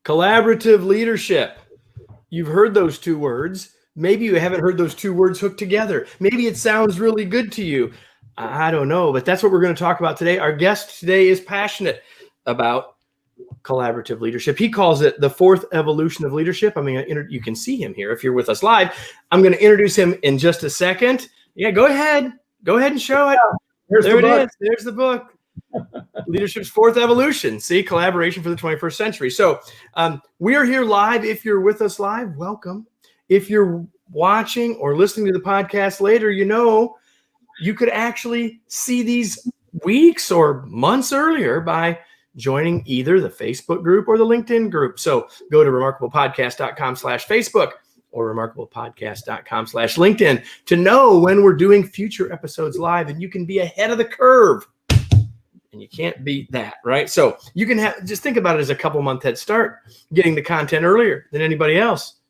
Collaborative leadership. You've heard those two words. Maybe you haven't heard those two words hooked together. Maybe it sounds really good to you. I don't know, but that's what we're going to talk about today. Our guest today is passionate about collaborative leadership. He calls it the fourth evolution of leadership. I mean, you can see him here if you're with us live. I'm going to introduce him in just a second. Yeah, go ahead. Go ahead and show it. There it is. There's the book. Leadership's Fourth Evolution. See, collaboration for the 21st century. So we are here live. If you're with us live, welcome. If you're watching or listening to the podcast later, you could actually see these weeks or months earlier by joining either the Facebook group or the LinkedIn group. So go to remarkablepodcast.com/Facebook or remarkablepodcast.com/LinkedIn to know when we're doing future episodes live, and you can be ahead of the curve. And you can't beat that, right? So you can just think about it as a couple-month head start, getting the content earlier than anybody else.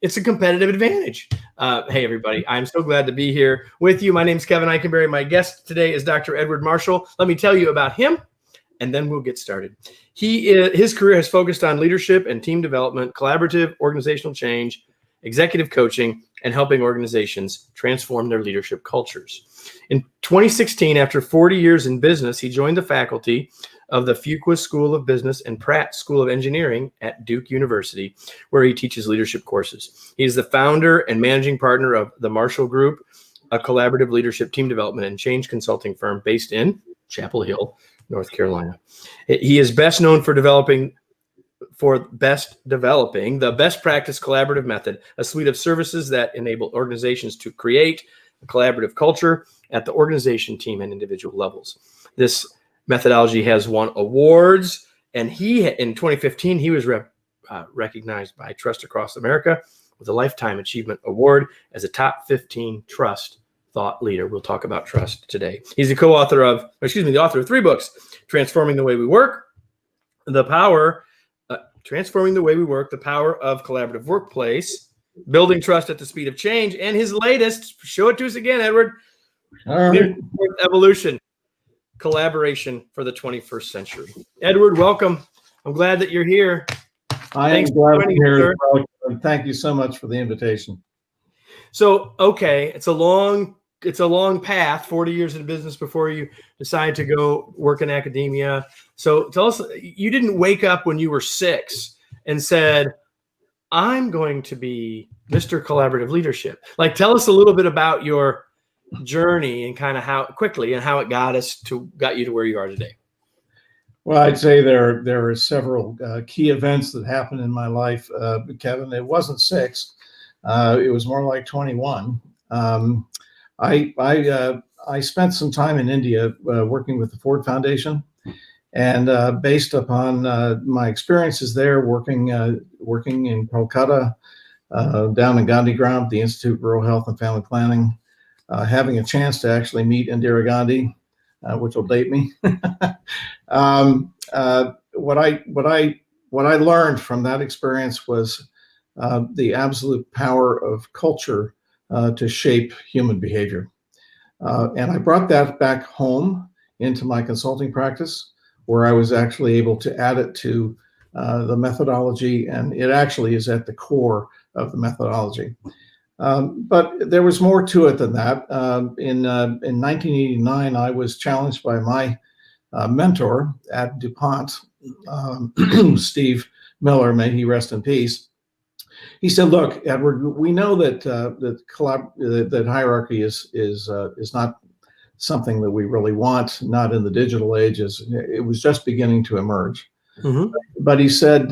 It's a competitive advantage. Hey, everybody, I'm so glad to be here with you. My name's Kevin Eikenberry. My guest today is Dr. Edward Marshall. Let me tell you about him, and then we'll get started. His career has focused on leadership and team development, collaborative organizational change, executive coaching, and helping organizations transform their leadership cultures. In 2016, after 40 years in business, he joined the faculty of the Fuqua School of Business and Pratt School of Engineering at Duke University, where he teaches leadership courses. He is the founder and managing partner of the Marshall Group, a collaborative leadership team development and change consulting firm based in Chapel Hill, North Carolina. He is best known for developing the best practice collaborative method, a suite of services that enable organizations to create a collaborative culture at the organization, team, and individual levels. This methodology has won awards, and in 2015, he was recognized by Trust Across America with a Lifetime Achievement Award as a top 15 trust thought leader. We'll talk about trust today. He's the author of 3 books: Transforming the Way We Work, The Power of Collaborative Workplace, Building Trust at the Speed of Change, and his latest, show it to us again, Edward. All right. Fourth Evolution, Collaboration for the 21st Century. Edward, welcome. I'm glad that you're here. Thanks for being here. Thank you so much for the invitation. So, okay, it's a long path, 40 years in business before you decide to go work in academia. So tell us, you didn't wake up when you were 6 and said, I'm going to be Mr. Collaborative Leadership. Like, tell us a little bit about your journey and kind of how it got you to where you are today. Well, I'd say there are several key events that happened in my life, Kevin. It wasn't 6. It was more like 21. I spent some time in India working with the Ford Foundation, and based upon my experiences there, working in Kolkata, down in Gandhigram, the Institute of Rural Health and Family Planning, having a chance to actually meet Indira Gandhi, which will date me. What I learned from that experience was the absolute power of culture to shape human behavior. And I brought that back home into my consulting practice, where I was actually able to add it to the methodology, and it actually is at the core of the methodology. But there was more to it than that. In 1989, I was challenged by my mentor at DuPont, Steve Miller, may he rest in peace. He said, "Look, Edward, we know that that hierarchy is not something that we really want, not in the digital age. It was just beginning to emerge." Mm-hmm. But he said,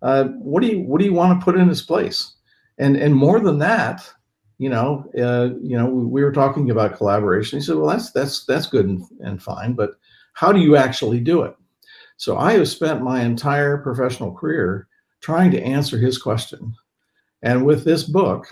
"What do you want to put in its place?" And more than that, we were talking about collaboration. He said, "Well, that's good and fine, but how do you actually do it?" So I have spent my entire professional career trying to answer his question. And with this book,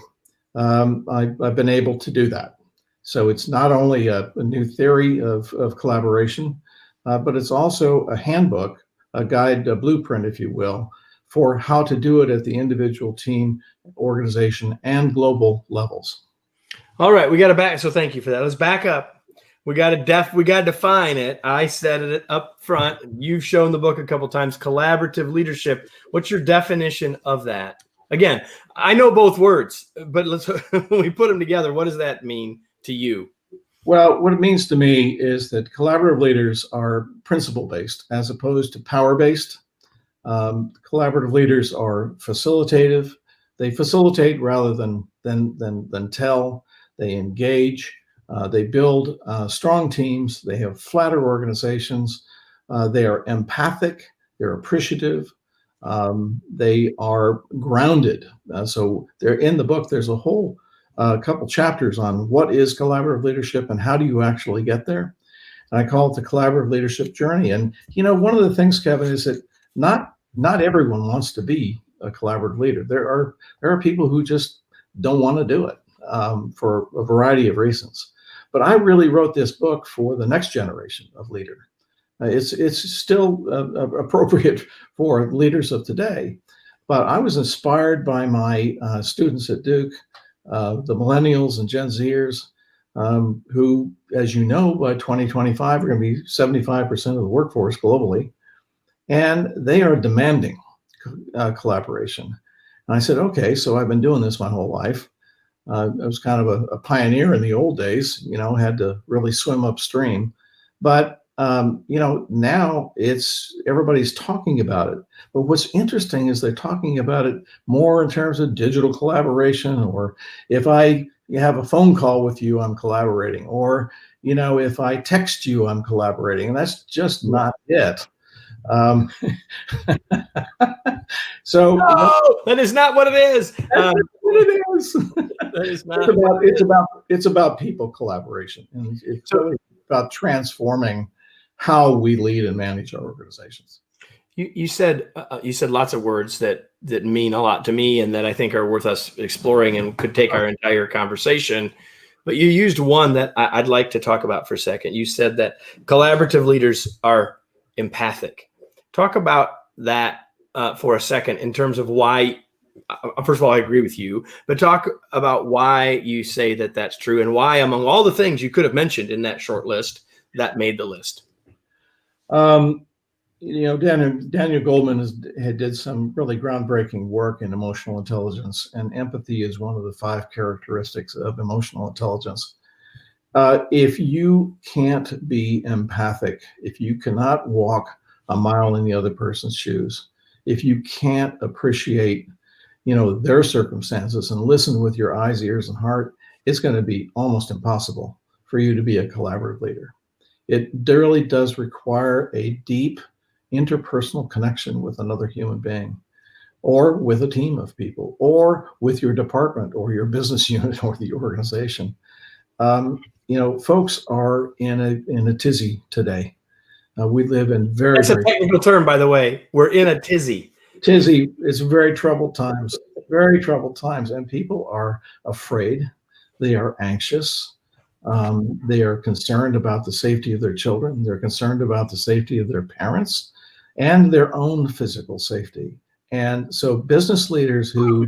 I've been able to do that. So it's not only a new theory of collaboration, but it's also a handbook, a guide, a blueprint, if you will, for how to do it at the individual, team, organization, and global levels. All right, we got to back. So thank you for that. Let's back up. We got to define it. I said it up front. You've shown the book a couple times. Collaborative leadership. What's your definition of that? Again, I know both words, but when we put them together, what does that mean to you? Well, what it means to me is that collaborative leaders are principle-based as opposed to power-based. Collaborative leaders are facilitative. They facilitate rather than tell. They engage. They build strong teams. They have flatter organizations. They are empathic. They're appreciative. They are grounded. So they're in the book. There's a whole couple chapters on what is collaborative leadership and how do you actually get there. And I call it the collaborative leadership journey. And one of the things, Kevin, is that not everyone wants to be a collaborative leader. There are people who just don't want to do it for a variety of reasons. But I really wrote this book for the next generation of leader. It's still appropriate for leaders of today, but I was inspired by my students at Duke, the millennials and Gen Zers, who, as you know, by 2025 are going to be 75% of the workforce globally, and they are demanding collaboration. And I said, okay, so I've been doing this my whole life. I was kind of a pioneer in the old days, had to really swim upstream. But, now everybody's talking about it. But what's interesting is they're talking about it more in terms of digital collaboration, or if I have a phone call with you, I'm collaborating, or, if I text you, I'm collaborating. And that's just not it. So no, that is not what it is. What it is. That is not. It's about people collaboration, and it's really about transforming how we lead and manage our organizations. You said lots of words that mean a lot to me, and that I think are worth us exploring and could take our entire conversation. But you used one that I'd like to talk about for a second. You said that collaborative leaders are empathic. Talk about that for a second in terms of why. First of all, I agree with you, but talk about why you say that that's true, and why, among all the things you could have mentioned in that short list, that made the list. Daniel Goldman did some really groundbreaking work in emotional intelligence, and empathy is one of the 5 characteristics of emotional intelligence. If you can't be empathic, if you cannot walk a mile in the other person's shoes, if you can't appreciate their circumstances and listen with your eyes, ears, and heart, it's going to be almost impossible for you to be a collaborative leader. It really does require a deep interpersonal connection with another human being, or with a team of people, or with your department or your business unit or the organization. Folks are in a tizzy today. We live in That's a technical term, by the way. We're in a tizzy. Tizzy is very troubled times, and people are afraid. They are anxious. They are concerned about the safety of their children. They're concerned about the safety of their parents and their own physical safety. And so business leaders who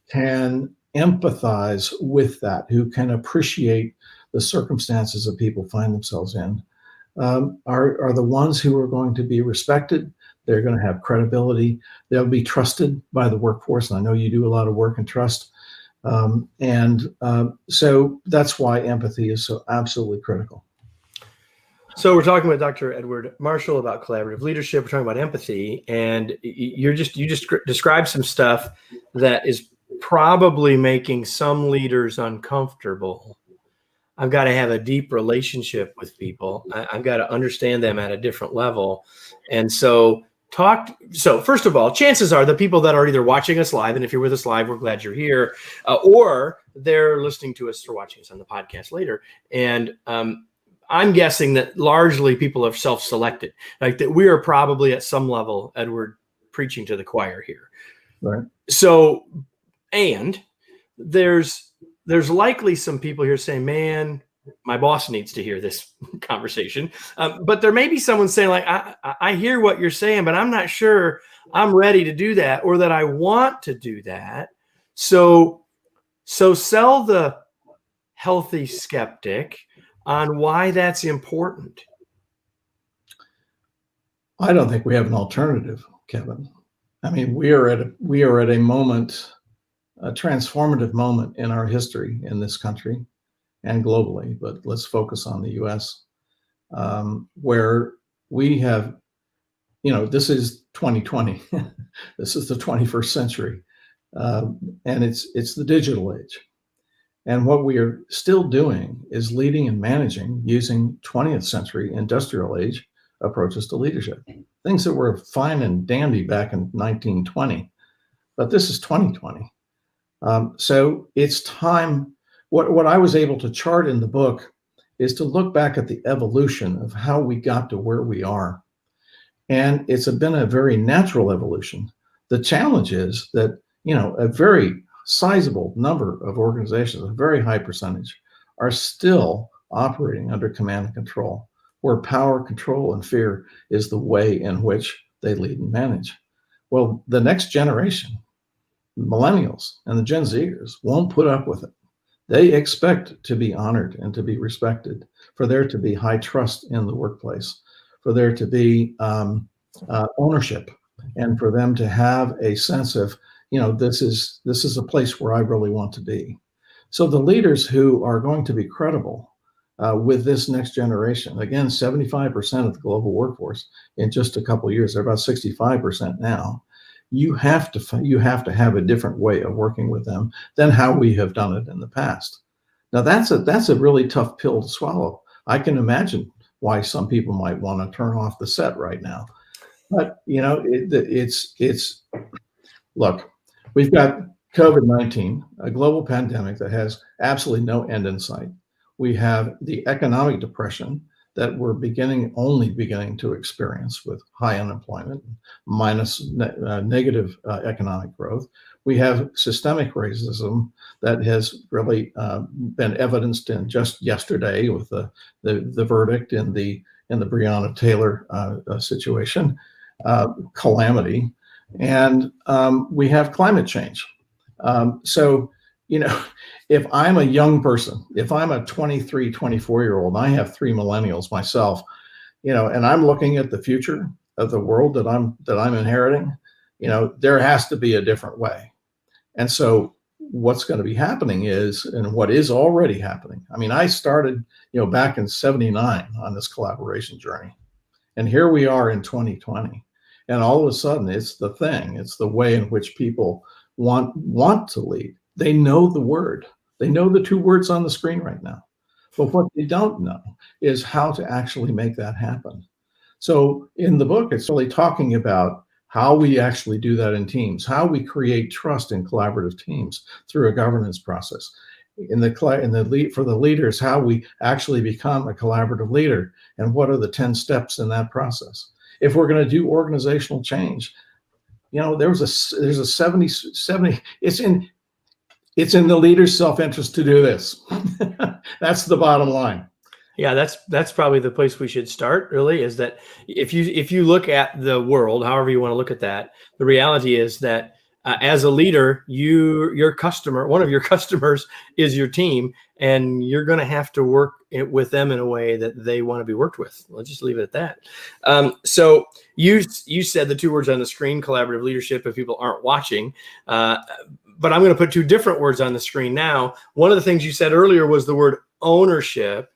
can empathize with that, who can appreciate the circumstances that people find themselves in, are the ones who are going to be respected. They're going to have credibility. They'll be trusted by the workforce. And I know you do a lot of work in trust. So that's why empathy is so absolutely critical. So we're talking with Dr. Edward Marshall about collaborative leadership. We're talking about empathy, and you just described some stuff that is probably making some leaders uncomfortable. I've got to have a deep relationship with people. I've got to understand them at a different level. And so first of all, chances are the people that are either watching us live, and if you're with us live, we're glad you're here, or they're listening to us or watching us on the podcast later. And I'm guessing that largely people have self-selected, like that we are probably at some level, Edward, preaching to the choir here. Right. So, and there's likely some people here saying, man, my boss needs to hear this conversation. But there may be someone saying, like, I hear what you're saying, but I'm not sure I'm ready to do that, or that I want to do that. So sell the healthy skeptic, on why that's important? I don't think we have an alternative, Kevin. I mean, we are at a moment, a transformative moment in our history in this country and globally, but let's focus on the U.S., where we have, this is 2020. This is the 21st century, and it's the digital age. And what we are still doing is leading and managing using 20th century industrial age approaches to leadership. Things that were fine and dandy back in 1920, but this is 2020. So it's time. What I was able to chart in the book is to look back at the evolution of how we got to where we are. And it's been a very natural evolution. The challenge is that, a very sizable number of organizations, a very high percentage, are still operating under command and control, where power, control, and fear is the way in which they lead and manage. Well, the next generation, millennials and the Gen Zers, won't put up with it. They expect to be honored and to be respected, for there to be high trust in the workplace, for there to be ownership, and for them to have a sense of, this is a place where I really want to be. So the leaders who are going to be credible with this next generation, again, 75% of the global workforce in just a couple of years, they're about 65% now. You have to have a different way of working with them than how we have done it in the past. Now that's a really tough pill to swallow. I can imagine why some people might want to turn off the set right now, but look, we've got COVID-19, a global pandemic that has absolutely no end in sight. We have the economic depression that we're only beginning to experience with high unemployment, minus negative economic growth. We have systemic racism that has really been evidenced in just yesterday with the verdict in the Breonna Taylor situation, calamity, and we have climate change. So, if I'm a young person, if I'm a 23, 24-year-old, and I have 3 millennials myself, and I'm looking at the future of the world that I'm inheriting, there has to be a different way. And so what's going to be happening is, and what is already happening, I mean, I started, back in 79 on this collaboration journey, and here we are in 2020. And all of a sudden it's the way in which people want to lead. They know the word. They know the 2 words on the screen right now. But what they don't know is how to actually make that happen. So in the book, it's really talking about how we actually do that in teams, how we create trust in collaborative teams through a governance process. For the leaders, how we actually become a collaborative leader, and what are the 10 steps in that process. If we're going to do organizational change, there's a 70, it's in the leader's self-interest to do this. That's the bottom line. Yeah, that's probably the place we should start, really, is that if you look at the world, however you want to look at that, the reality is that as a leader, your customer, one of your customers is your team, and you're going to have to work with them in a way that they want to be worked with. Let's just leave it at that. So you said the 2 words on the screen, collaborative leadership, if people aren't watching, but I'm going to put 2 different words on the screen now. One of the things you said earlier was the word ownership.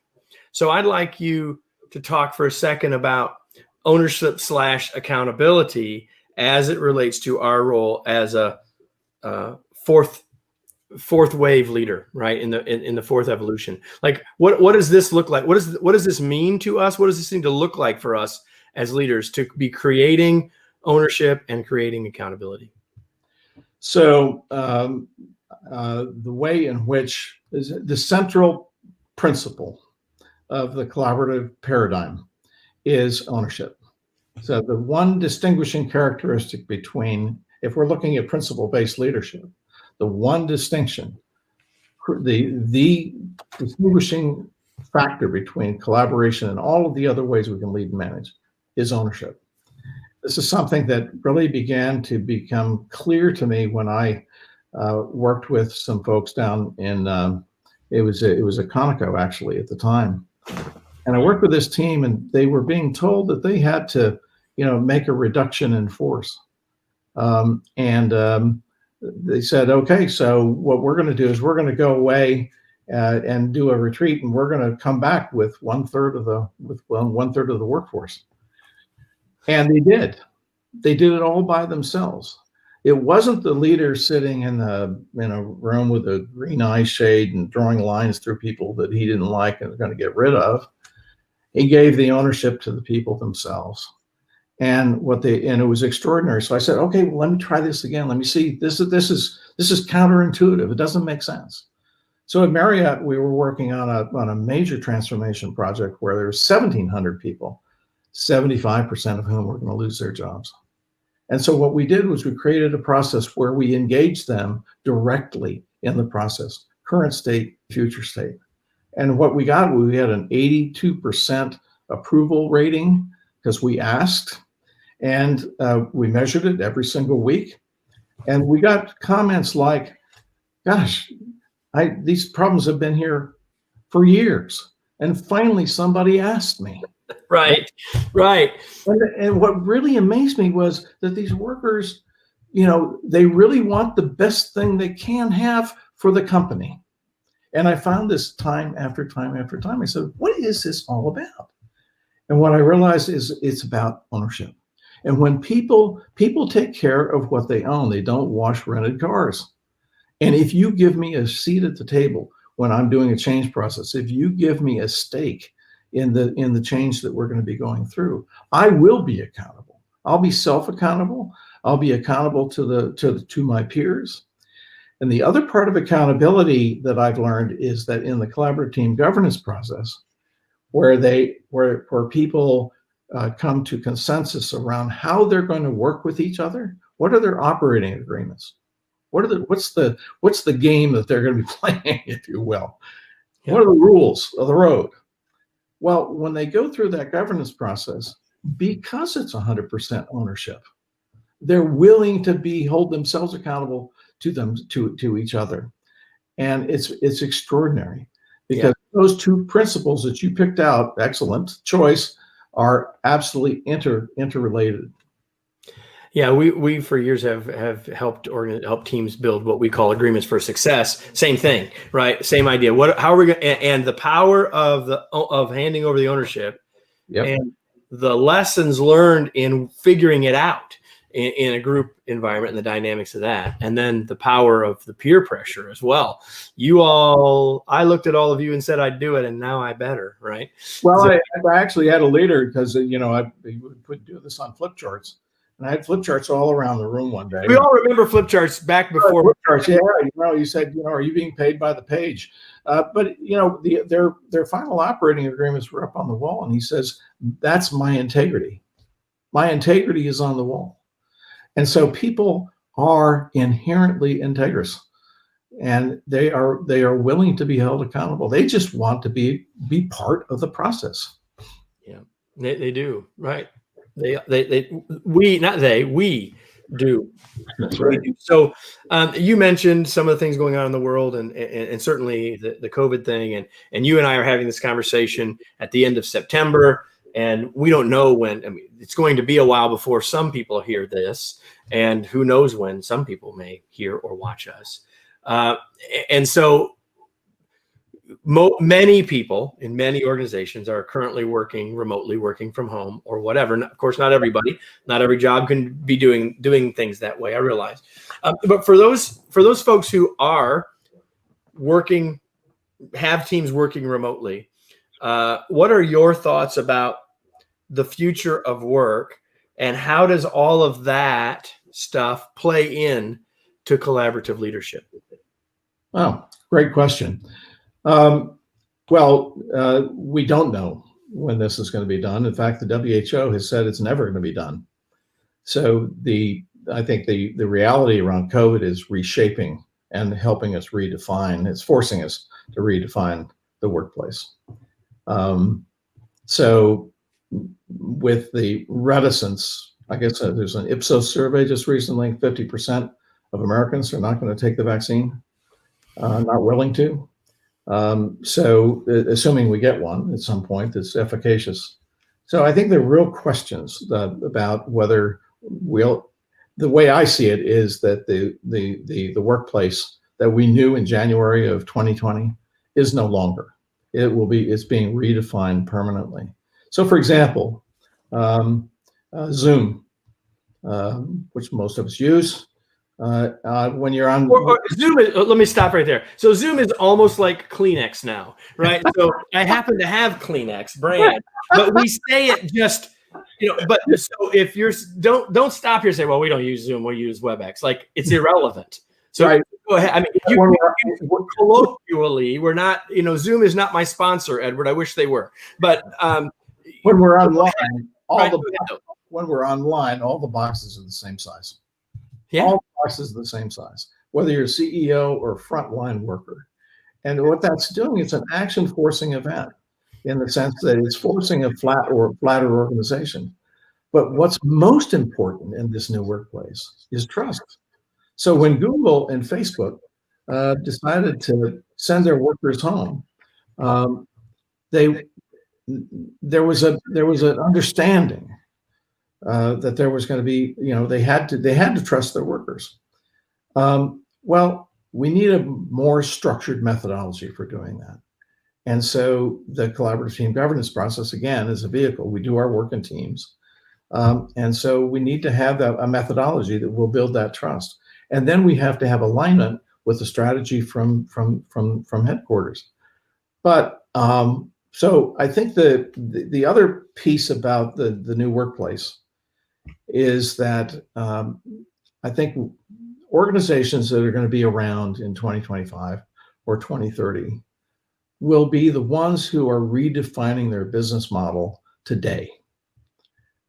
So I'd like you to talk for a second about ownership / accountability as it relates to our role as a fourth wave leader, right? In the 4th evolution. Like, what does this look like? What does this mean to us? What does this need to look like for us as leaders to be creating ownership and creating accountability? So the way in which is the central principle of the collaborative paradigm is ownership. So the one distinguishing characteristic between, if we're looking at principle-based leadership, the one distinction, the distinguishing factor between collaboration and all of the other ways we can lead and manage is ownership. This is something that really began to become clear to me when I worked with some folks down in, it was a Conoco actually at the time, And I worked with this team, and they were being told that they had to, make a reduction in force. And they said, okay, so what we're going to do is we're going to go away and do a retreat, and we're going to come back with one third of the workforce. And they did. They did it all by themselves. It wasn't the leader sitting in a room with a green eye shade and drawing lines through people that he didn't like and was going to get rid of. He gave the ownership to the people themselves. And it was extraordinary. So I said, okay, well, let me try this again. Let me see. This is counterintuitive. It doesn't make sense. So at Marriott, we were working on a major transformation project where there were 1,700 people, 75% of whom were going to lose their jobs. And so what we did was we created a process where we engaged them directly in the process, current state, future state. And what we got, we had an 82% approval rating because we asked, and we measured it every single week. And we got comments like, gosh, these problems have been here for years. And finally, somebody asked me. Right. And what really amazed me was that these workers, they really want the best thing they can have for the company. And I found this time after time after time. I said, what is this all about? And what I realized is it's about ownership. And when people take care of what they own, they don't wash rented cars. And if you give me a seat at the table when I'm doing a change process, if you give me a stake in the change that we're going to be going through, I will be accountable. I'll be self-accountable. I'll be accountable to my peers. And the other part of accountability that I've learned is that in the collaborative team governance process, where people come to consensus around how they're going to work with each other, what are their operating agreements? What's the game that they're going to be playing, if you will? Yeah. What are the rules of the road? Well, when they go through that governance process, because it's 100% ownership, they're willing to hold themselves accountable to each other. And it's extraordinary because those two principles that you picked out, excellent choice, are absolutely interrelated. Yeah, we for years have helped teams build what we call agreements for success. Same thing, right? Same idea. How are we going? And the power of handing over the ownership, and the lessons learned in figuring it out in a group environment and the dynamics of that, and then the power of the peer pressure as well. I looked at all of you and said I'd do it, and now I better, right? Well, so, I actually had a leader because I would do this on flip charts. And I had flip charts all around the room one day. We all remember flip charts back before. Flip charts, yeah. You said, are you being paid by the page? But their final operating agreements were up on the wall, and he says, "That's my integrity. My integrity is on the wall." And so people are inherently integrous, and they are willing to be held accountable. They just want to be part of the process. Yeah, they do, right? We do. That's right. So you mentioned some of the things going on in the world and certainly the COVID thing. And you and I are having this conversation at the end of September, and we don't know when. I mean, it's going to be a while before some people hear this, and who knows when some people may hear or watch us. And so many people in many organizations are currently remotely working from home or whatever. Of course, not everybody, not every job can be doing things that way. I realize, but for those folks who are working, have teams working remotely, what are your thoughts about the future of work, and how does all of that stuff play in to collaborative leadership? Wow, great question. We don't know when this is going to be done. In fact, the WHO has said it's never going to be done. So I think the reality around COVID is reshaping and helping us redefine. It's forcing us to redefine the workplace. So with the reticence, I guess there's an Ipsos survey just recently, 50% of Americans are not going to take the vaccine, not willing to. So assuming we get one at some point that's efficacious. So I think there are real questions about whether the way I see it is that the workplace that we knew in January of 2020 is no longer. It's being redefined permanently. So for example, Zoom, which most of us use, when you're on Zoom let me stop right there. So Zoom is almost like Kleenex now, right? So I happen to have Kleenex brand, but we say it just, but so if you're don't stop here and say, well, we don't use Zoom, we use WebEx. Like, it's irrelevant. So right. Go ahead. I mean, colloquially, we're not, Zoom is not my sponsor, Edward. I wish they were, but when we're online, when we're online, all the boxes are the same size. Yeah. All boxes are the same size, whether you're a CEO or a frontline worker. And what that's doing, it's an action forcing event in the sense that it's forcing a flatter organization. But what's most important in this new workplace is trust. So when Google and Facebook decided to send their workers home, there was an understanding that there was going to be, they had to trust their workers. Well, we need a more structured methodology for doing that. And so the collaborative team governance process, again, is a vehicle. We do our work in teams. And so we need to have a methodology that will build that trust. And then we have to have alignment with the strategy from headquarters. But so I think the other piece about the new workplace is that I think organizations that are going to be around in 2025 or 2030 will be the ones who are redefining their business model today.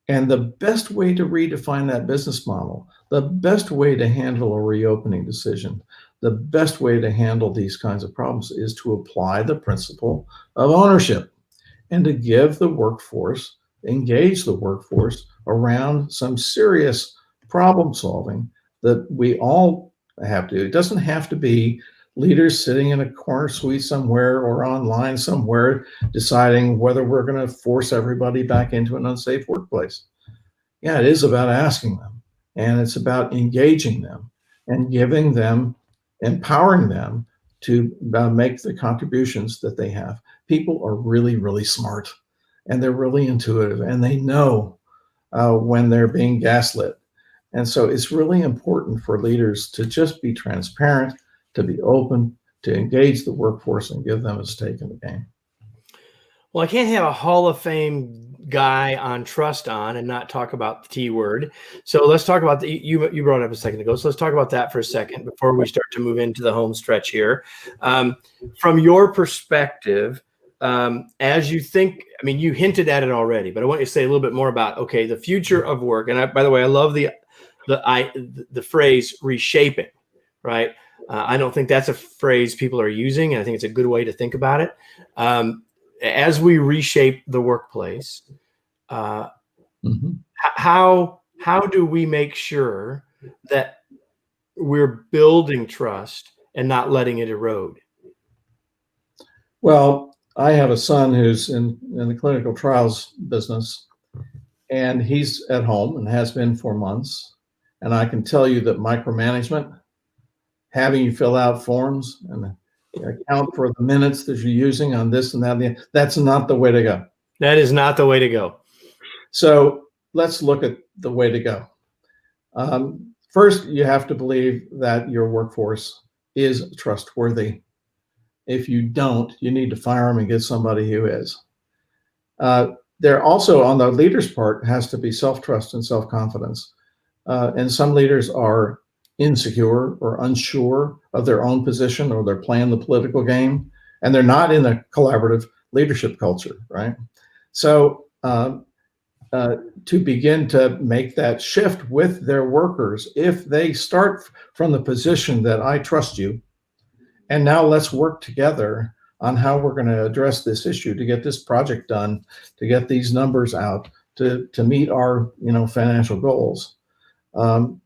And the best way to redefine that business model, the best way to handle a reopening decision, the best way to handle these kinds of problems is to apply the principle of ownership and to give the workforce, engage the workforce around some serious problem solving that we all have to do. It doesn't have to be leaders sitting in a corner suite somewhere or online somewhere deciding whether we're going to force everybody back into an unsafe workplace. Yeah, it is about asking them, and it's about engaging them and giving them, empowering them to make the contributions that they have. People are really, really smart, and they're really intuitive, and they know when they're being gaslit. And so it's really important for leaders to just be transparent, to be open, to engage the workforce and give them a stake in the game. Well, I can't have a Hall of Fame guy on trust and not talk about the T word. So let's talk about you brought it up a second ago. So let's talk about that for a second before we start to move into the home stretch here. From your perspective, as you think, I mean, you hinted at it already, but I want you to say a little bit more about, okay, the future of work. And by the way, I love the phrase reshaping, right? I don't think that's a phrase people are using, and I think it's a good way to think about it. As we reshape the workplace, how do we make sure that we're building trust and not letting it erode? Well, I have a son who's in the clinical trials business, and he's at home and has been for months. And I can tell you that micromanagement, having you fill out forms and account for the minutes that you're using on this and that, that's not the way to go. That is not the way to go. So let's look at the way to go. First, you have to believe that your workforce is trustworthy. If you don't, you need to fire them and get somebody who is. There also, on the leader's part, has to be self-trust and self-confidence. And some leaders are insecure or unsure of their own position, or they're playing the political game, and they're not in a collaborative leadership culture, right? So to begin to make that shift with their workers, if they start from the position that I trust you, and now let's work together on how we're going to address this issue to get this project done, to get these numbers out, to meet our financial goals. So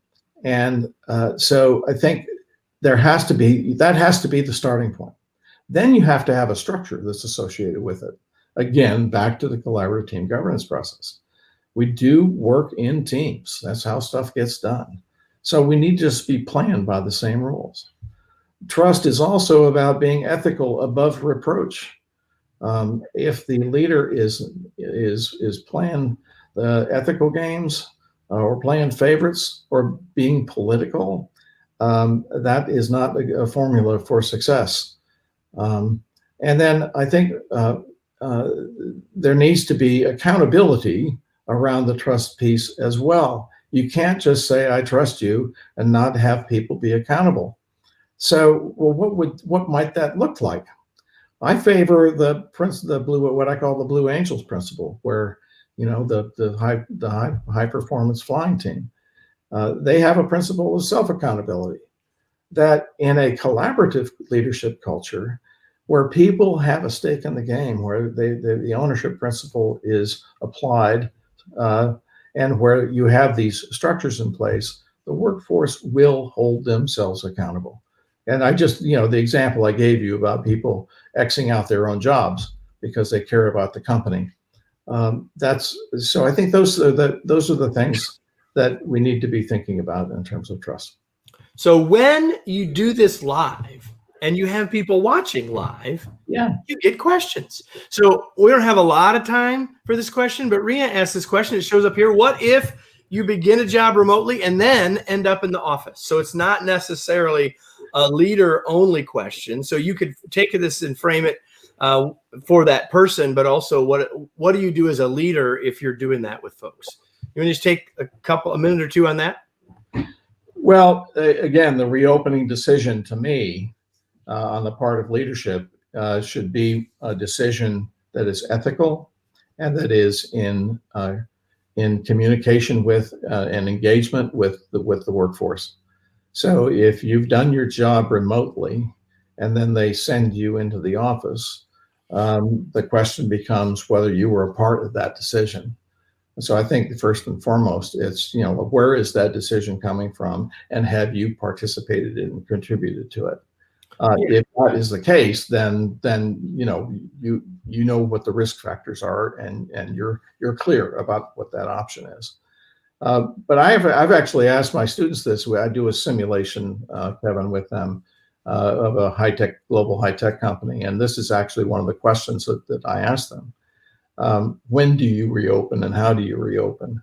I think that has to be the starting point. Then you have to have a structure that's associated with it. Again, back to the collaborative team governance process. We do work in teams. That's how stuff gets done. So we need to just be planned by the same rules. Trust is also about being ethical above reproach. If the leader is playing the ethical games or playing favorites or being political, that is not a formula for success. And then I think there needs to be accountability around the trust piece as well. You can't just say, I trust you, and not have people be accountable. So, well, what might that look like? I favor what I call the Blue Angels principle, where, you know, the high performance flying team, they have a principle of self accountability. That in a collaborative leadership culture, where people have a stake in the game, where the ownership principle is applied, and where you have these structures in place, the workforce will hold themselves accountable. And I just, you know, the example I gave you about people Xing out their own jobs because they care about the company. So I think those are the things that we need to be thinking about in terms of trust. So when you do this live and you have people watching live, yeah, you get questions. So we don't have a lot of time for this question, but Rena asked this question. It shows up here. What if you begin a job remotely and then end up in the office? So it's not necessarily a leader only question. So you could take this and frame it for that person, but also what do you do as a leader if you're doing that with folks? You want to just take a minute or two on that? Well, again, the reopening decision to me on the part of leadership should be a decision that is ethical and that is in communication with and engagement with the workforce. So if you've done your job remotely and then they send you into the office, the question becomes whether you were a part of that decision. So I think first and foremost, it's, you know, where is that decision coming from, and have you participated in and contributed to it? If that is the case, then you know what the risk factors are, and you're clear about what that option is. But I've actually asked my students this. I do a simulation, Kevin, with them of a global high tech company, and this is actually one of the questions that I ask them. When do you reopen, and how do you reopen?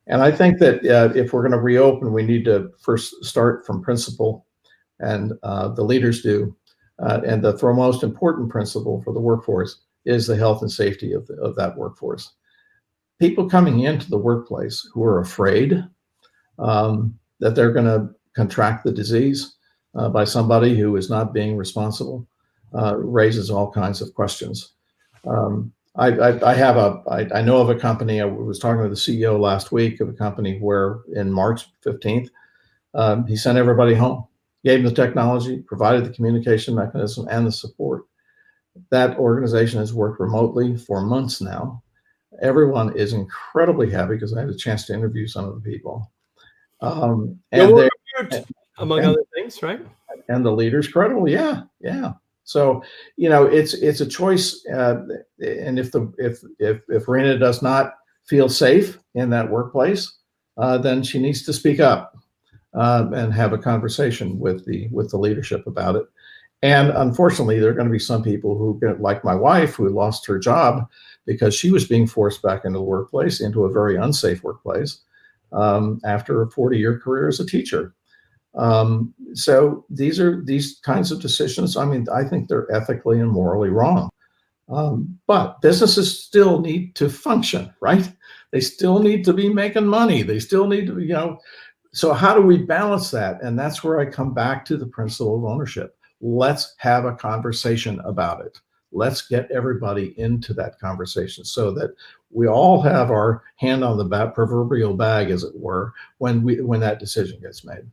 And I think that if we're going to reopen, we need to first start from principle, and the leaders do. And the most important principle for the workforce is the health and safety of that workforce. People coming into the workplace who are afraid that they're going to contract the disease by somebody who is not being responsible raises all kinds of questions. I know of a company. I was talking to the CEO last week of a company where in March 15th, he sent everybody home, gave them the technology, provided the communication mechanism and the support. That organization has worked remotely for months now. Everyone is incredibly happy because I had a chance to interview some of the people. And among other things, right? And the leader's credible. Yeah. So, you know, it's a choice. And if Rena does not feel safe in that workplace, then she needs to speak up and have a conversation with the leadership about it. And unfortunately, there are going to be some people who, like my wife, who lost her job because she was being forced back into the workplace, into a very unsafe workplace, after a 40-year career as a teacher. So these kinds of decisions, I mean, I think they're ethically and morally wrong. But businesses still need to function, right? They still need to be making money. They still need to, you know, so how do we balance that? And that's where I come back to the principle of ownership. Let's have a conversation about it. Let's get everybody into that conversation so that we all have our hand on the proverbial bag, as it were, when that decision gets made.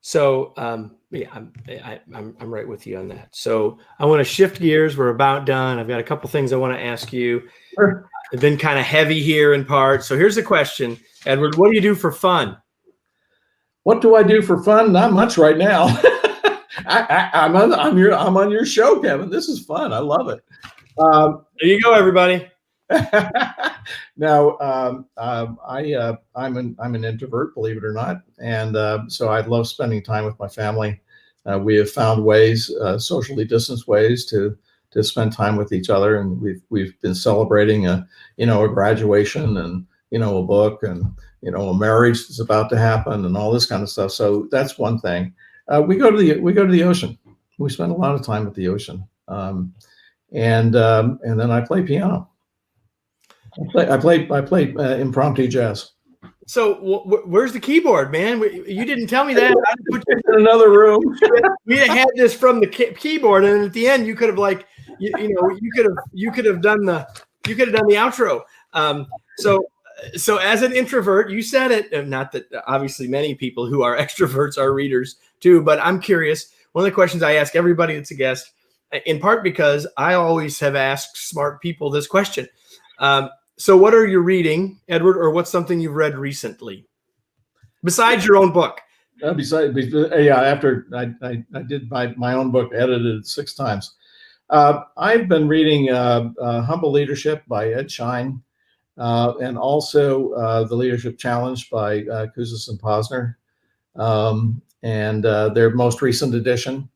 So yeah, I'm right with you on that. So I want to shift gears. We're about done. I've got a couple things I want to ask you. Sure. I've been kind of heavy here in part. So here's the question, Edward. What do you do for fun? What do I do for fun? Not much right now. I'm on your show, Kevin. This is fun. I love it. There you go, everybody. Now, I'm an introvert, believe it or not, and so I love spending time with my family. We have found ways, socially distanced ways, to spend time with each other, and we've been celebrating a graduation, and a book, and a marriage that's about to happen, and all this kind of stuff. So that's one thing. We go to the ocean. We spend a lot of time at the ocean, and then I play piano. I play impromptu jazz. So where's the keyboard, man? You didn't tell me that. I put you in another room. We had this from the keyboard, and at the end, you could have you could have done the outro. So as an introvert, you said it. Not that obviously many people who are extroverts are readers too, but I'm curious. One of the questions I ask everybody that's a guest, in part because I always have asked smart people this question. So what are you reading, Edward, or what's something you've read recently besides your own book? After I did my own book, edited 6 times. I've been reading Humble Leadership by Ed Schein, and also The Leadership Challenge by Kouzes and Posner, and their most recent edition.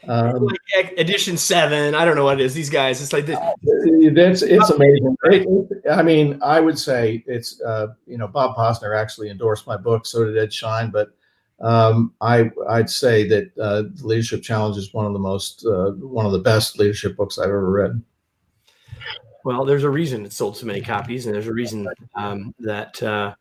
Like edition 7, I don't know what it is. These guys, it's like this. It's amazing. I mean, I would say it's Bob Posner actually endorsed my book, so did Ed Schein, but I'd say that The Leadership Challenge is one of the best leadership books I've ever read. Well, there's a reason it's sold so many copies, and there's a reason that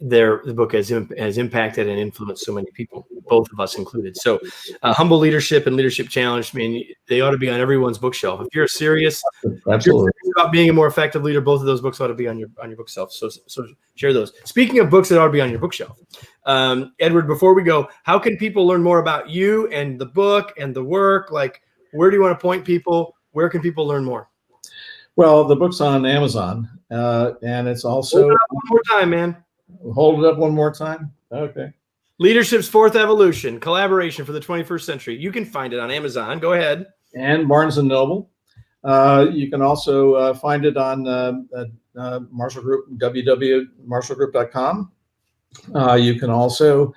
the book has impacted and influenced so many people, both of us included. So Humble Leadership and Leadership Challenge, I mean, they ought to be on everyone's bookshelf. If you're serious about being a more effective leader, both of those books ought to be on your bookshelf. So share those. Speaking of books that ought to be on your bookshelf, Edward, before we go, how can people learn more about you and the book and the work? Like, where do you want to point people? Where can people learn more? Well, the book's on Amazon, and it's also one more time, man. Hold it up one more time. Okay. Leadership's Fourth Evolution, Collaboration for the 21st Century. You can find it on Amazon. Go ahead. And Barnes & Noble. You can also find it on Marshall Group, www.marshallgroup.com. You can also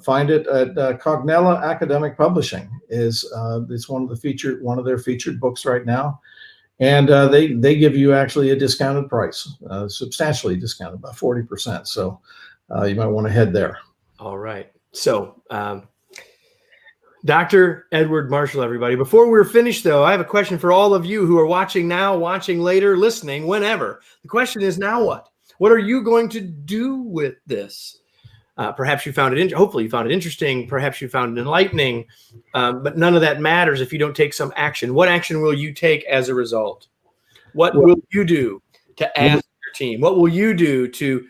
find it at Cognella Academic Publishing. It's one of their featured books right now. And they give you actually a discounted price, substantially discounted, about 40%. So you might want to head there. All right. So Dr. Edward Marshall, everybody. Before we're finished, though, I have a question for all of you who are watching now, watching later, listening, whenever. The question is, now what? What are you going to do with this? Perhaps you found it, hopefully you found it interesting. Perhaps you found it enlightening, but none of that matters if you don't take some action. What action will you take as a result? What will you do to ask your team? What will you do to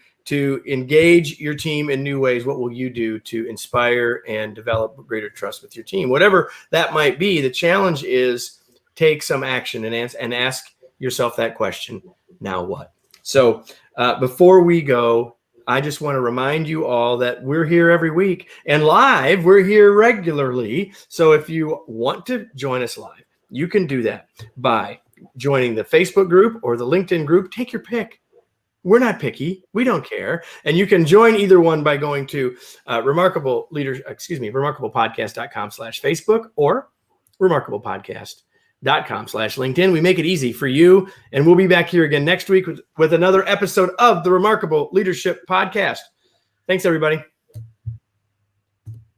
engage your team in new ways? What will you do to inspire and develop greater trust with your team? Whatever that might be, the challenge is take some action and ask yourself that question, now what? So before we go, I just want to remind you all that we're here every week, and live, we're here regularly. So if you want to join us live, you can do that by joining the Facebook group or the LinkedIn group. Take your pick. We're not picky. We don't care. And you can join either one by going to remarkablepodcast.com/Facebook or remarkablepodcast.com/LinkedIn. We make it easy for you. And we'll be back here again next week with another episode of the Remarkable Leadership Podcast. Thanks, everybody.